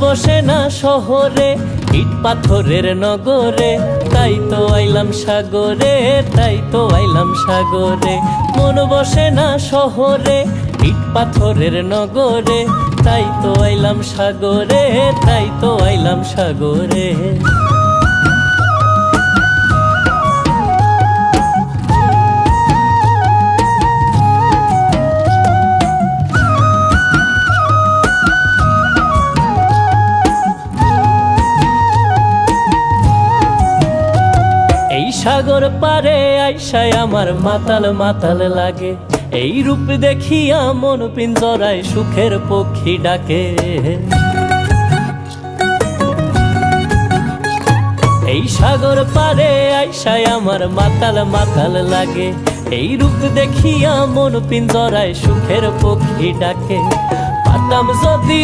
বসে না শহরে, ইট পাথরের নগরে, তাই তো আইলাম সাগরে, তাই তো আইলাম সাগরে। মন বসে না শহরে, ইট পাথরের নগরে, তাই তো আইলাম সাগরে, তাই তো আইলাম সাগরে। সাগর পারে আইসায় আমার মাতাল মাতাল লাগে, এই রূপ দেখিয়া মন পিঞ্জরায় সুখের পক্ষী ডাকে। এই সাগর পারে আইসায় আমার মাতাল মাতাল লাগে, এই রূপ দেখিয়া মন পিঞ্জরায় সুখের পক্ষী ডাকে। পাতাম যদি